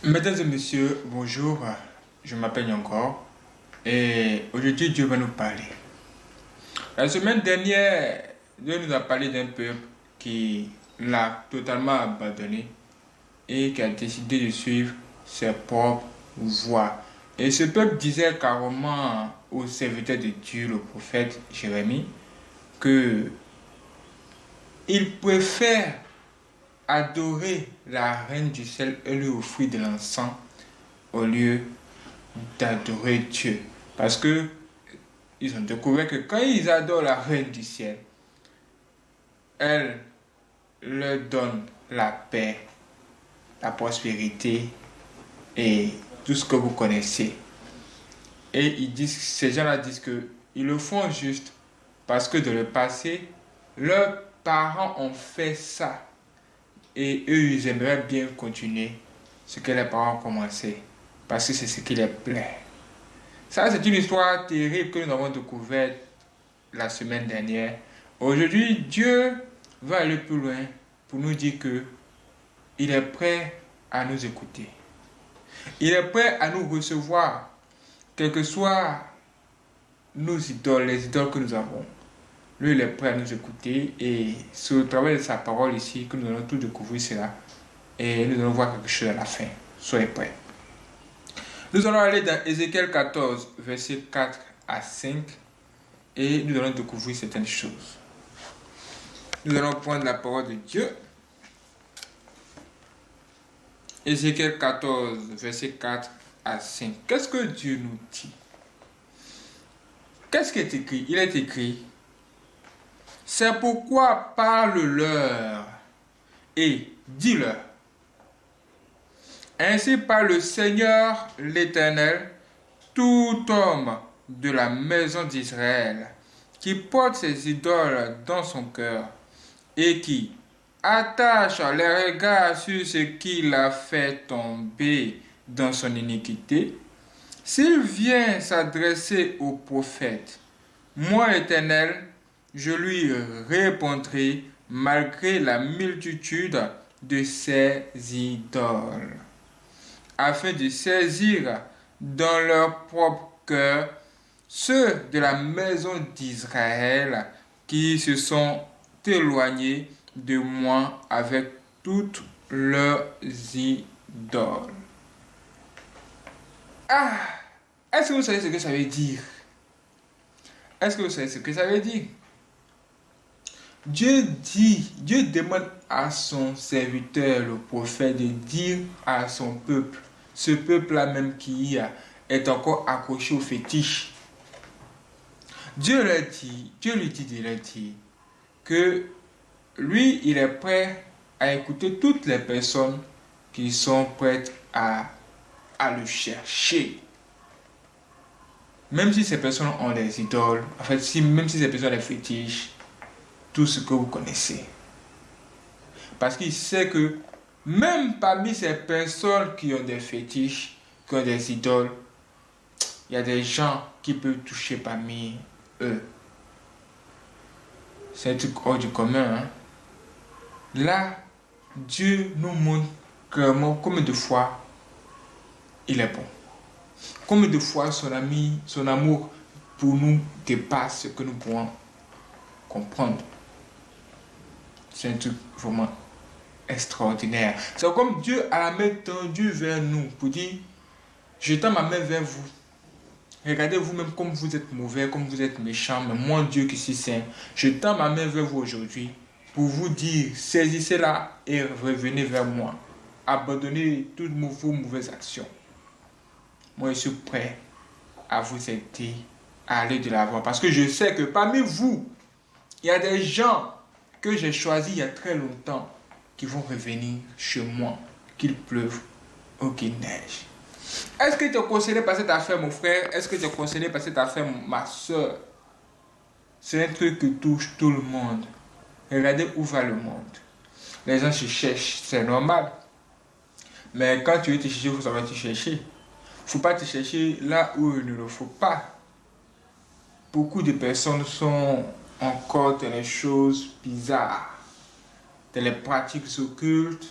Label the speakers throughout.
Speaker 1: Mesdames et messieurs, bonjour, je m'appelle encore et aujourd'hui Dieu va nous parler. La semaine dernière, Dieu nous a parlé d'un peuple qui l'a totalement abandonné et qui a décidé de suivre ses propres voies. Et ce peuple disait carrément au serviteur de Dieu, le prophète Jérémie, que il préfère adorer la reine du ciel et lui offrir de l'encens au lieu d'adorer Dieu. Parce que ils ont découvert que quand ils adorent la reine du ciel, elle leur donne la paix, la prospérité et tout ce que vous connaissez. Et ces gens-là disent que ils le font juste parce que dans le passé, leurs parents ont fait ça. Et eux, ils aimeraient bien continuer ce que les parents ont commencé. Parce que c'est ce qui les plaît. Ça, c'est une histoire terrible que nous avons découverte la semaine dernière. Aujourd'hui, Dieu va aller plus loin pour nous dire que il est prêt à nous écouter. Il est prêt à nous recevoir, quelles que soient nos idoles, les idoles que nous avons. Lui, il est prêt à nous écouter et c'est au travers de sa parole ici que nous allons tout découvrir cela et nous allons voir quelque chose à la fin. Soyez prêts. Nous allons aller dans Ézéchiel 14, versets 4 à 5 et nous allons découvrir certaines choses. Nous allons prendre la parole de Dieu. Ézéchiel 14, versets 4 à 5. Qu'est-ce que Dieu nous dit? Qu'est-ce qui est écrit? Il est écrit: c'est pourquoi parle-leur et dis-leur. Ainsi parle le Seigneur l'Éternel, tout homme de la maison d'Israël qui porte ses idoles dans son cœur et qui attache les regards sur ce qu'il a fait tomber dans son iniquité, s'il vient s'adresser au prophète, moi l'Éternel, je lui répondrai malgré la multitude de ses idoles, afin de saisir dans leur propre cœur ceux de la maison d'Israël qui se sont éloignés de moi avec toutes leurs idoles. Ah! Est-ce que vous savez ce que ça veut dire? Est-ce que vous savez ce que ça veut dire? Dieu demande à son serviteur, le prophète, de dire à son peuple, ce peuple-là même qui est encore accroché au fétiche. Dieu lui dit de leur dire que lui, il est prêt à écouter toutes les personnes qui sont prêtes à le chercher. Même si ces personnes ont des idoles, en fait, même si ces personnes ont des fétiches, tout ce que vous connaissez. Parce qu'il sait que même parmi ces personnes qui ont des fétiches, qui ont des idoles, il y a des gens qui peuvent toucher parmi eux. C'est un truc hors du commun. Hein? Là, Dieu nous montre clairement combien de fois il est bon. Combien de fois son amour pour nous dépasse ce que nous pouvons comprendre. C'est un truc vraiment extraordinaire. C'est comme Dieu a la main tendue vers nous pour dire: je tends ma main vers vous. Regardez vous-même comme vous êtes mauvais, comme vous êtes méchant, mais moi, Dieu qui suis saint, je tends ma main vers vous aujourd'hui pour vous dire: saisissez-la et revenez vers moi. Abandonnez toutes vos mauvaises actions. Moi, je suis prêt à vous aider à aller de l'avant parce que je sais que parmi vous, il y a des gens que j'ai choisis il y a très longtemps qui vont revenir chez moi, qu'il pleuve ou qu'il neige. Est-ce que tu es concerné par cette affaire, mon frère? Est-ce que tu es concerné par cette affaire, ma soeur? C'est un truc qui touche tout le monde. Regardez où va le monde. Les gens se cherchent, c'est normal. Mais quand tu veux te chercher, il faut savoir te chercher. Il ne faut pas te chercher là où il ne le faut pas. Beaucoup de personnes sont encore dans les choses bizarres, dans les pratiques occultes.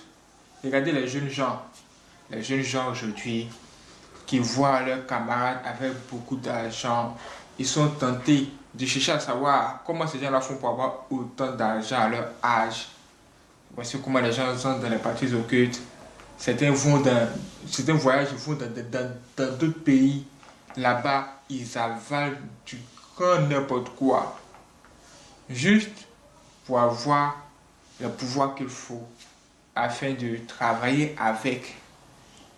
Speaker 1: Regardez les jeunes gens. les jeunes gens aujourd'hui qui voient leurs camarades avec beaucoup d'argent, ils sont tentés de chercher à savoir comment ces gens-là font pour avoir autant d'argent à leur âge. Voici comment les gens sont dans les parties occultes. Certains voyagent, ils vont dans d'autres pays. Là-bas, ils avalent du grand n'importe quoi. Juste pour avoir le pouvoir qu'il faut afin de travailler avec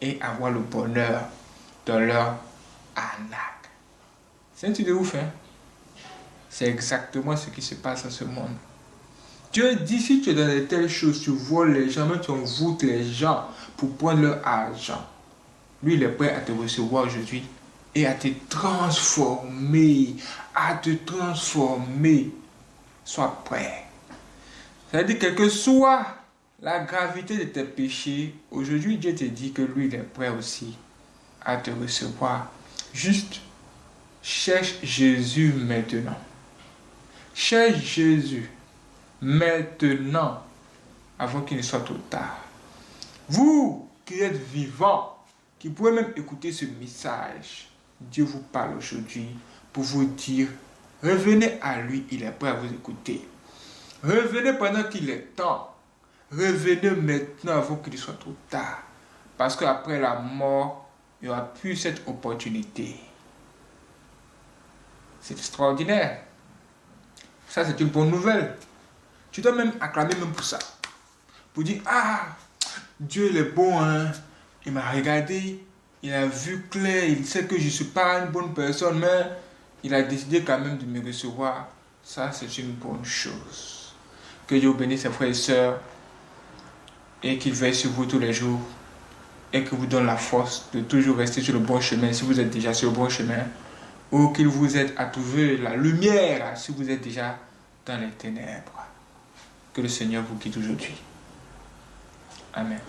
Speaker 1: et avoir le bonheur de leur arnaque. C'est un truc de ouf, hein? C'est exactement ce qui se passe dans ce monde. Dieu dit, si tu es dans de telles choses, tu voles les gens, même tu envoûtes les gens pour prendre leur argent. Lui, il est prêt à te recevoir aujourd'hui et à te transformer. Sois prêt. Ça veut dire quelle que soit la gravité de tes péchés, aujourd'hui, Dieu te dit que lui, il est prêt aussi à te recevoir. Juste, cherche Jésus maintenant. Cherche Jésus maintenant, avant qu'il ne soit trop tard. Vous qui êtes vivants, qui pouvez même écouter ce message, Dieu vous parle aujourd'hui pour vous dire, revenez à lui, il est prêt à vous écouter. Revenez pendant qu'il est temps. Revenez maintenant avant qu'il ne soit trop tard. Parce qu'après la mort, il n'y aura plus cette opportunité. C'est extraordinaire. Ça, c'est une bonne nouvelle. Tu dois même acclamer même pour ça. Pour dire, ah, Dieu il est bon, hein. Il m'a regardé, il a vu clair, il sait que je ne suis pas une bonne personne, mais il a décidé quand même de me recevoir. Ça, c'est une bonne chose. Que Dieu bénisse ses frères et sœurs et qu'il veille sur vous tous les jours et qu'il vous donne la force de toujours rester sur le bon chemin si vous êtes déjà sur le bon chemin, ou qu'il vous aide à trouver la lumière si vous êtes déjà dans les ténèbres. Que le Seigneur vous guide aujourd'hui. Amen.